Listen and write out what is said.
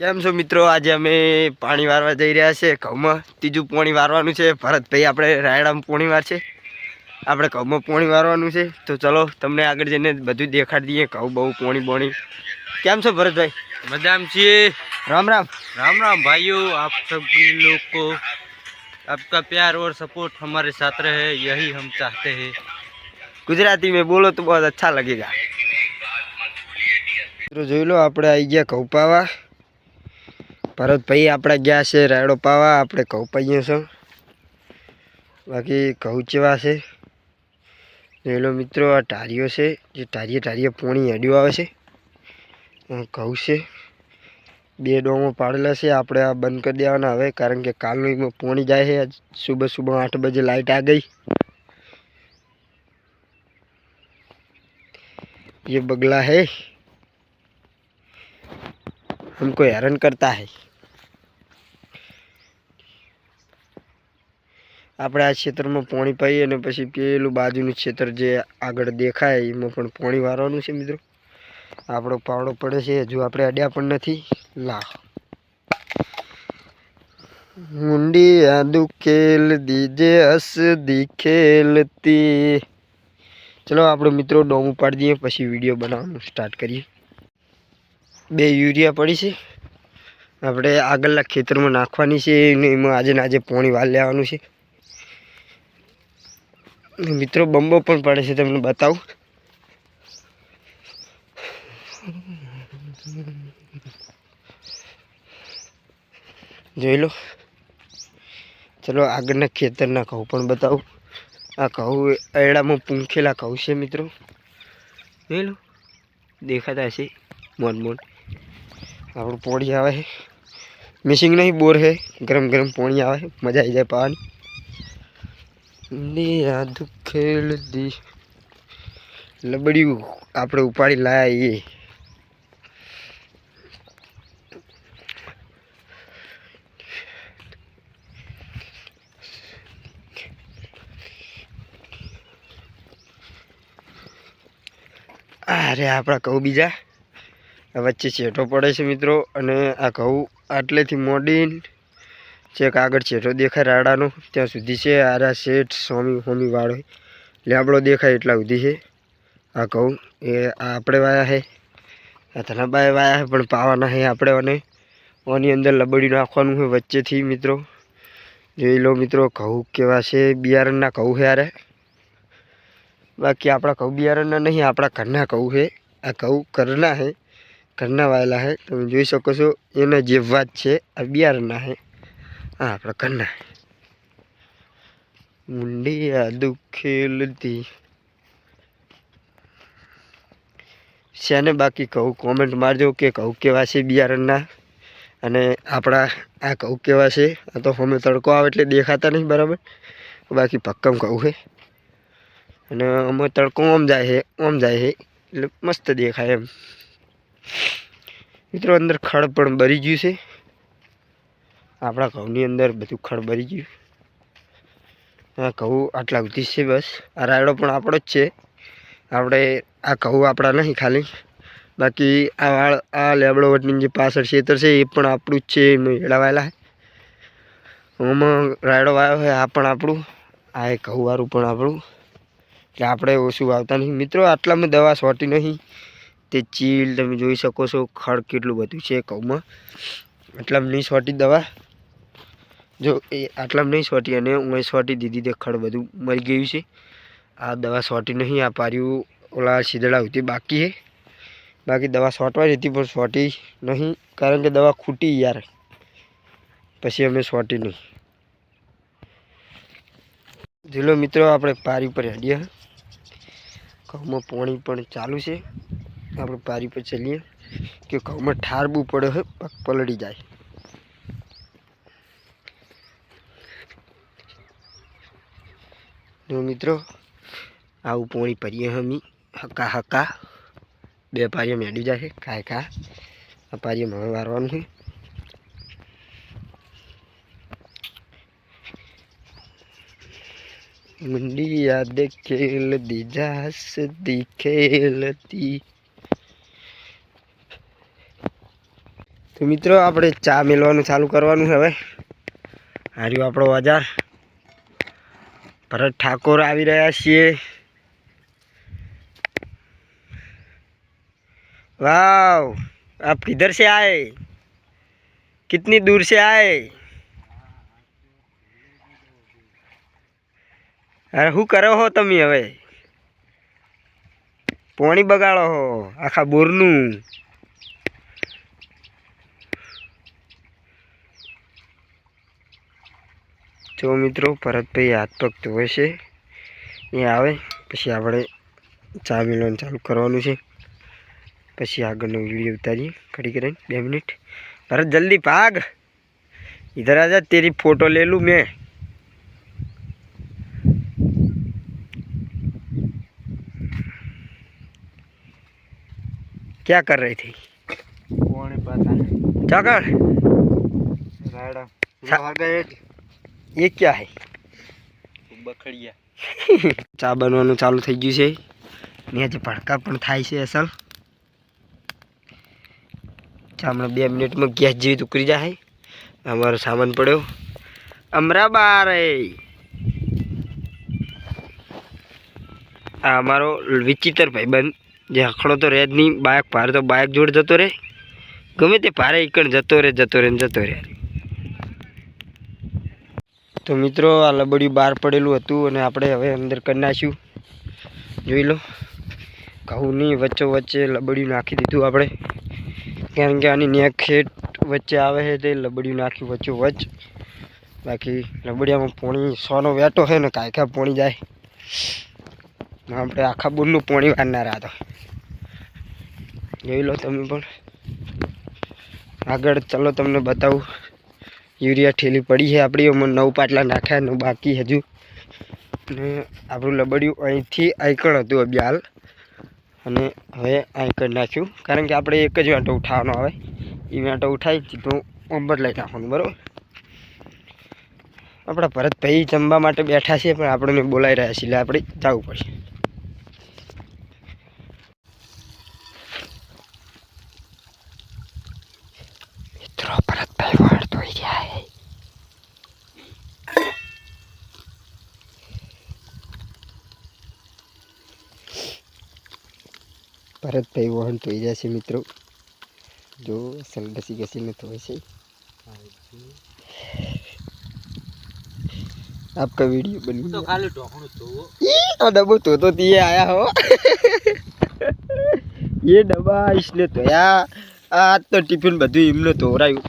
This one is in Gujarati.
કેમ છો મિત્રો? આજે અમે પાણી વારવા જઈ રહ્યા છે ઘઉંમાં. ત્રીજું પાણી વારવાનું છે. ભરતભાઈ આપણે રાયડામાં પાણી વારશે, આપણે ઘઉંમાં પાણી વારવાનું છે. તો ચલો તમને આગળ જઈને બધું દેખાડી દઈએ. ઘઉં બહુ પાણી કેમ છો ભરતભાઈ? मदाम जी રામ રામ राम राम भाइयों, आप सभी लोग को आपका प्यार और सपोर्ट हमारे साथ रहे, यही हम चाहते हैं। गुजराती में बोलो तो बहुत अच्छा लगेगा। મિત્રો જોઈ લો, આપણે આવી ગયા ઘઉં પાવા. ભરતભાઈ આપણે ગયા છે રાયડો પાવા, આપણે ઘઉં પાઈએ છો. બાકી ઘઉં ચેવા છે જોઈ લો મિત્રો. આ ટારીઓ છે, જે ટારીએ પોણી હેડ્યું આવે છે. ઘઉં છે, 2 ડોમો પાડેલા છે. આપણે આ બંધ કરી દેવાના હવે, કારણ કે કાલનું પોણી જાય છે. સુબહ 8 બजे लाइट आ गई। ये बगला है, हमको हैरान करता है। આપણે આ ક્ષેત્રમાં પાણી પાઈએ અને પછી પેલું બાજુનું ક્ષેત્ર જે આગળ દેખાય એમાં પણ પાણી વારવાનું છે મિત્રો. આપણો પાવડો પડે છે, હજુ આપણે અડ્યા પણ નથી. લા મુંડી આદુ ખેલ દીજે હસ દી ખેલતી. ચલો આપણે મિત્રો ડોમું પાડી દઈએ, પછી વિડીયો બનાવવાનું સ્ટાર્ટ કરીએ. 2 યુરિયા પડી છે, આપણે આગળના ખેતરમાં નાખવાની છે. એમાં આજે પાણી વાળ લેવાનું છે મિત્રો. બંબો પણ પડે છે, તમને બતાવું. જોઈ લો. ચલો આગળના ખેતરના ઘઉં પણ બતાવું. આ ઘઉં એડામાં પૂંખેલા ઘઉં છે મિત્રો. જોઈ લો, દેખાતા હશે મોન. આપણું પોણી આવે છે, મિસિંગ નહીં, બોર છે. ગરમ પોણી આવે, મજા આવી જાય પાવાની. યાદ ખેલ દી લબડ્યું આપણે ઉપાડી લાયા. અરે આપણા ઘઉં બીજા વચ્ચે છેટો પડે છે મિત્રો. અને આ ઘઉં આટલેથી મોડીને ચેક આગળ છેટો દેખાય રાડાનો ત્યાં સુધી છે. આરા શેઠ સ્વામી વાળો લેબડો દેખાય એટલા સુધી છે આ ઘઉં. એ આપણે વાયા છે, આ ધનાબાએ વાયા છે, પણ પાવાના છે આપણે. અને ઓની અંદર લબડી નાખવાનું છે વચ્ચેથી મિત્રો. જોઈ લો મિત્રો ઘઉં કેવા છે. બિયારણના ઘઉં છે યારે. બાકી આપણા ઘઉં બિયારણના નહીં, આપણા ઘરના ઘઉં છે. આ ઘઉં ઘરના છે, ઘરના વાયેલા છે. તમે જોઈ શકો છો એના જે વાત છે. આ બિયારણના છે, હા આપણા ઘરના. મુંડી આદુ ખેલતી શેને બાકી ઘઉં કોમેન્ટ મારજો કે ઘઉં કેવા છે બિયારણના. અને આપણા આ ઘઉં કેવા છે. આ તો અમે તડકો આવે એટલે દેખાતા નહીં બરાબર, બાકી પક્કમ ઘઉં છે. અને અમે તડકો ઓમ જાય છે એટલે મસ્ત દેખાય એમ મિત્રો. અંદર ખડ પણ ભરી ગયું છે. આપણા ઘઉંની અંદર બધું ખડ ભરી ગયું. આ ઘઉં આટલા સુધી છે બસ. આ રાયડો પણ આપણો જ છે. આપણે આ ઘઉં આપણા નહીં ખાલી, બાકી આ લેબડો વટની જે પાછળ ખેતર છે એ પણ આપણું જ છે. એમાં હેડાવાયેલા છે. આમાં રાયડો વાયો છે, આ પણ આપણું. આ એ ઘઉંવાળું પણ આપણું. એટલે આપણે ઓછું વાવતા નહીં મિત્રો. આટલામાં દવા છોટી નહીં. તે ચીલ તમે જોઈ શકો છો. ખડ કેટલું બધું છે ઘઉંમાં. આટલામાં નહીં છોટી દવા. જો એ આટલામાં નહીં છોટી, અને હું છોટી દીધી તે ખડ બધું મરી ગયું છે. આ દવા છોટી નહીં. આ પાર્યું ઓલા શીદડા સુધી બાકી છે. બાકી દવા છોટવાની હતી પણ છોટી નહીં, કારણ કે દવા ખૂટી યાર. પછી અમે છોટી નહીં. જોલો મિત્રો આપણે પારી પર હેડીએ. ઘઉંમાં પાણી પણ ચાલુ છે. આપણે પારી પર ચલીએ કે ઘઉંમાં ઠારવું પડે છે, પગ પલળી જાય. જો મિત્રો આવું પાણી ભરીએ અમે હકા 2 પારીએ મેળી જાય છે. ખા આ પારીએ હવે વારવાનું છે. मुंडी याद खेल दी जास दी खेलती. तो તો મિત્રો આપણે ચા મેળવાનું ચાલુ કરવાનું છે હવે. હાર્યું આપણો બજાર. ભરત ઠાકોર આવી રહ્યા છીએ. वाव, आप किधर से आए, कितनी दूर से आए? अरे हूँ करो हो तमी हवे पानी बगाड़ो हो आखा बोरनू. जो मित्रों भरतभाई हाथ पग धोए છે એ આવે પછી આપણે ચા મેળવાનું ચાલુ કરવાનું છે. પછી આગળનો वीडियो उतारिए खड़ी करें 2 मिनट. भरत जल्दी भाग, इधर आ जा, तेरी फोटो ले लूँ मैं. क्या कर रही थी? कौन पता नहीं. चाकर राड़ा भाग गए. ये क्या है? बखड़िया. ચા બનવાનું ચાલુ થઈ ગયું છે ને આજે ભડકા પણ થાય છે અસલ. હમણાં 2 મિનિટમાં ગેસ જેવી તો ઉકળી જાય. અમારો સામાન પડ્યો અમરાબાર. આ અમારો વિચિત્ર ભાઈબંધ જે હખડો તો રહે જ નહીં. બાઇક ભારે તો બાઇક જોડે જતો રહે, ગમે તે ભારે ઈકણ જતો રહે ને જતો રહે. તો મિત્રો આ લબડિયું બહાર પડેલું હતું અને આપણે હવે અંદર કરી નાખ્યું. જોઈ લો, ઘઉંની વચ્ચે લબડિયું નાખી દીધું આપણે, કારણ કે આની નેક ખેટ વચ્ચે આવે છે તે લબડિયું નાખ્યું વચ્ચે. બાકી લબડિયામાં પોણી સોનો વેટો છે ને કાયકા પોણી જાય. આપણે આખા બોરનું પોણી વાળનાર હતો. જોઈ લો તમે પણ. આગળ ચલો તમને બતાવું. યુરિયા ઠેલી પડી છે આપણી, એમાં 9 પાટલા નાખ્યા, 9 બાકી હજુ. અને આપણું લબડિયું અહીંથી આઈકણ હતું અભ્યાલ, અને હવે આઈકણ નાખ્યું, કારણ કે આપણે એક જ વાંટો ઉઠાવવાનો આવે. એ વાંટો ઉઠાવી સીધું અંબર લઈ નાખવાનું. બરાબર. આપણા ભરતભાઈ જમવા માટે બેઠા છે પણ આપણને બોલાવી રહ્યા છીએ, એટલે આપણે જવું પડશે. મિત્રો ભરતભાઈ વાળ ધોઈ રહ્યા છે. ભરતભાઈ વહન ધોઈ રહ્યા છે મિત્રો. જો અસલ ઘસીને ધોય છે. आपका वीडियो बन तो खाली ढोकणું તો ये डब्बो तो दिए आया हो. ये डब्बा इसने धोया. आज तो टिफिन બધું એમને ધોરાયું.